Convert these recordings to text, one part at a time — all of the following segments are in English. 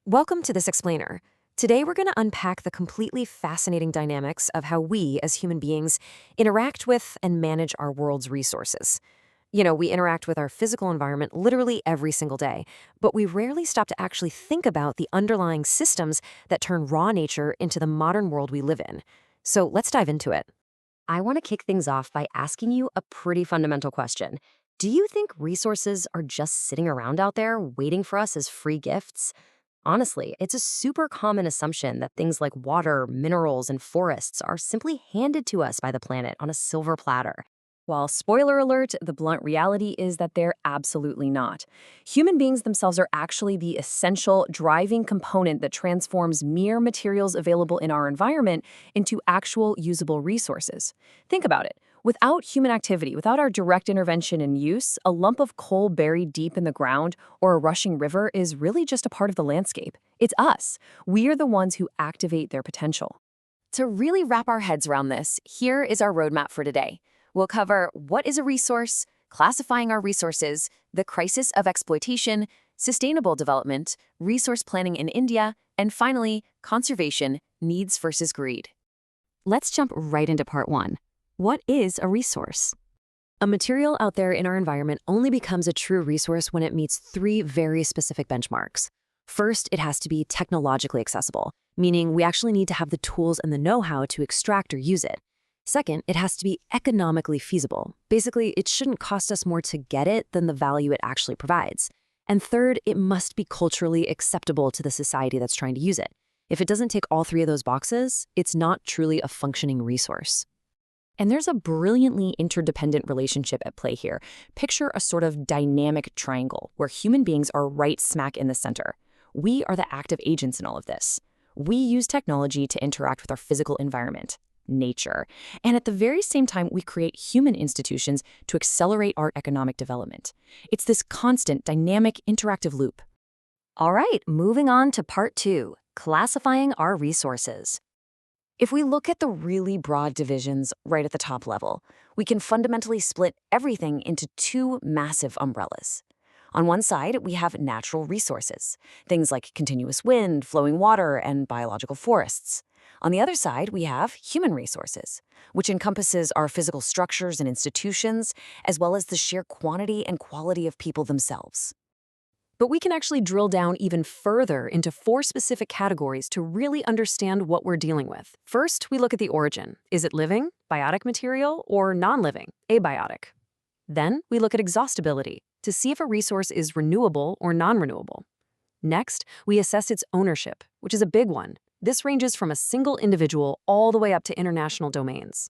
Welcome to This Explainer. Today we're going to unpack the completely fascinating dynamics of how we, as human beings, interact with and manage our world's resources. We interact with our physical environment literally every single day, but we rarely stop to actually think about the underlying systems that turn raw nature into the modern world we live in. So let's dive into it. I want to kick things off by asking you a pretty fundamental question. Do you think resources are just sitting around out there waiting for us as free gifts? Honestly, it's a super common assumption that things like water, minerals, and forests are simply handed to us by the planet on a silver platter. While, spoiler alert, the blunt reality is that they're absolutely not. Human beings themselves are actually the essential driving component that transforms mere materials available in our environment into actual usable resources. Think about it. Without human activity, without our direct intervention and use, a lump of coal buried deep in the ground or a rushing river is really just a part of the landscape. It's us. We are the ones who activate their potential. To really wrap our heads around this, here is our roadmap for today. We'll cover what is a resource, classifying our resources, the crisis of exploitation, sustainable development, resource planning in India, and finally, conservation, needs versus greed. Let's jump right into part one. What is a resource? A material out there in our environment only becomes a true resource when it meets three very specific benchmarks. First, it has to be technologically accessible, meaning we actually need to have the tools and the know-how to extract or use it. Second, it has to be economically feasible. Basically, it shouldn't cost us more to get it than the value it actually provides. And third, it must be culturally acceptable to the society that's trying to use it. If it doesn't tick all three of those boxes, it's not truly a functioning resource. And there's a brilliantly interdependent relationship at play here. Picture a sort of dynamic triangle where human beings are right smack in the center. We are the active agents in all of this. We use technology to interact with our physical environment, nature, and at the very same time, we create human institutions to accelerate our economic development. It's this constant, dynamic, interactive loop. All right, moving on to part two, classifying our resources. If we look at the really broad divisions right at the top level, we can fundamentally split everything into two massive umbrellas. On one side, we have natural resources, things like continuous wind, flowing water, and biological forests. On the other side, we have human resources, which encompasses our physical structures and institutions, as well as the sheer quantity and quality of people themselves. But we can actually drill down even further into four specific categories to really understand what we're dealing with. First, we look at the origin. Is it living, biotic material, or non-living, abiotic? Then, we look at exhaustibility to see if a resource is renewable or non-renewable. Next, we assess its ownership, which is a big one. This ranges from a single individual all the way up to international domains.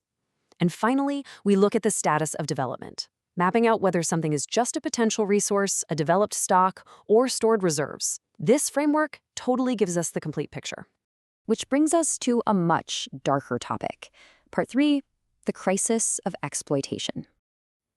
And finally, we look at the status of development, mapping out whether something is just a potential resource, a developed stock, or stored reserves. This framework totally gives us the complete picture. Which brings us to a much darker topic. Part three, the crisis of exploitation.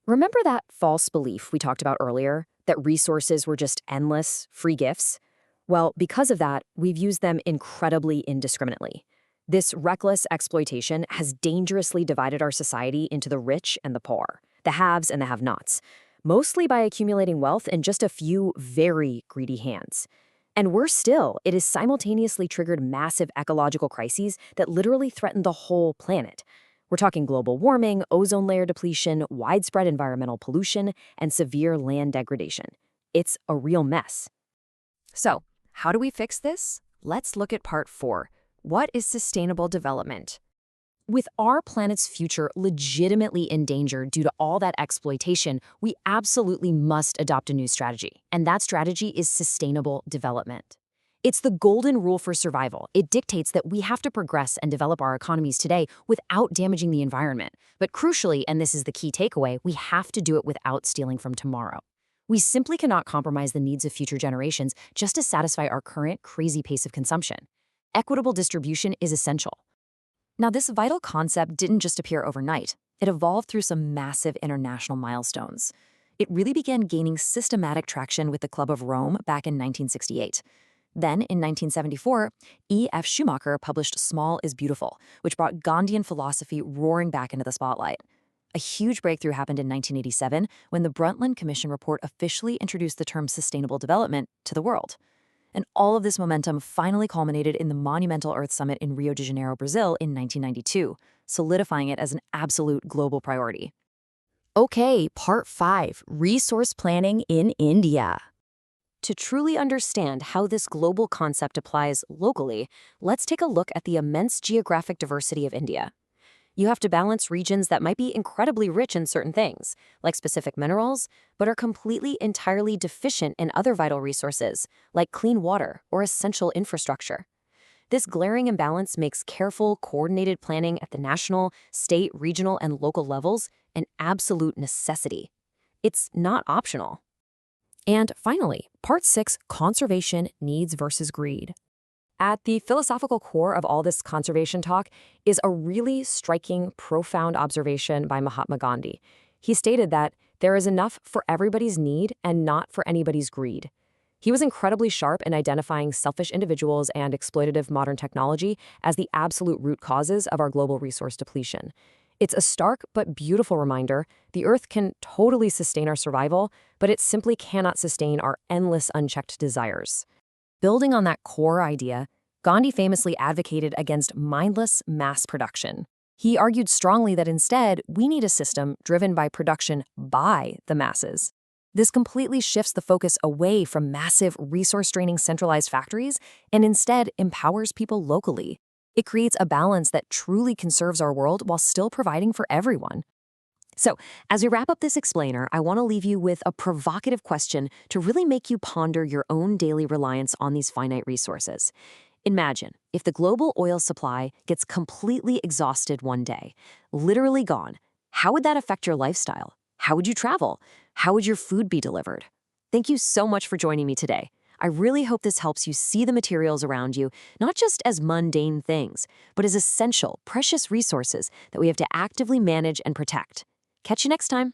Remember that false belief we talked about earlier, that resources were just endless, free gifts? Well, because of that, we've used them incredibly indiscriminately. This reckless exploitation has dangerously divided our society into the rich and the poor, the haves and the have-nots, mostly by accumulating wealth in just a few very greedy hands. And worse still, it has simultaneously triggered massive ecological crises that literally threaten the whole planet. We're talking global warming, ozone layer depletion, widespread environmental pollution, and severe land degradation. It's a real mess. So, how do we fix this? Let's look at part four. What is sustainable development? With our planet's future legitimately in danger due to all that exploitation, we absolutely must adopt a new strategy. And that strategy is sustainable development. It's the golden rule for survival. It dictates that we have to progress and develop our economies today without damaging the environment. But crucially, and this is the key takeaway, we have to do it without stealing from tomorrow. We simply cannot compromise the needs of future generations just to satisfy our current crazy pace of consumption. Equitable distribution is essential. Now, this vital concept didn't just appear overnight. It evolved through some massive international milestones. It really began gaining systematic traction with the Club of Rome back in 1968. Then, in 1974, E.F. Schumacher published Small is Beautiful, which brought Gandhian philosophy roaring back into the spotlight. A huge breakthrough happened in 1987 when the Brundtland Commission report officially introduced the term sustainable development to the world. And all of this momentum finally culminated in the monumental Earth Summit in Rio de Janeiro, Brazil in 1992, solidifying it as an absolute global priority. Okay, part 5, resource planning in India. To truly understand how this global concept applies locally, let's take a look at the immense geographic diversity of India. You have to balance regions that might be incredibly rich in certain things, like specific minerals, but are completely entirely deficient in other vital resources, like clean water or essential infrastructure. This glaring imbalance makes careful, coordinated planning at the national, state, regional, and local levels an absolute necessity. It's not optional. And finally, part 6, conservation needs versus greed. At the philosophical core of all this conservation talk is a really striking, profound observation by Mahatma Gandhi. He stated that there is enough for everybody's need and not for anybody's greed. He was incredibly sharp in identifying selfish individuals and exploitative modern technology as the absolute root causes of our global resource depletion. It's a stark but beautiful reminder the Earth can totally sustain our survival, but it simply cannot sustain our endless unchecked desires. Building on that core idea, Gandhi famously advocated against mindless mass production. He argued strongly that instead, we need a system driven by production by the masses. This completely shifts the focus away from massive, resource-draining centralized factories and instead empowers people locally. It creates a balance that truly conserves our world while still providing for everyone. So, as we wrap up this explainer, I want to leave you with a provocative question to really make you ponder your own daily reliance on these finite resources. Imagine if the global oil supply gets completely exhausted one day, literally gone. How would that affect your lifestyle? How would you travel? How would your food be delivered? Thank you so much for joining me today. I really hope this helps you see the materials around you, not just as mundane things, but as essential, precious resources that we have to actively manage and protect. Catch you next time.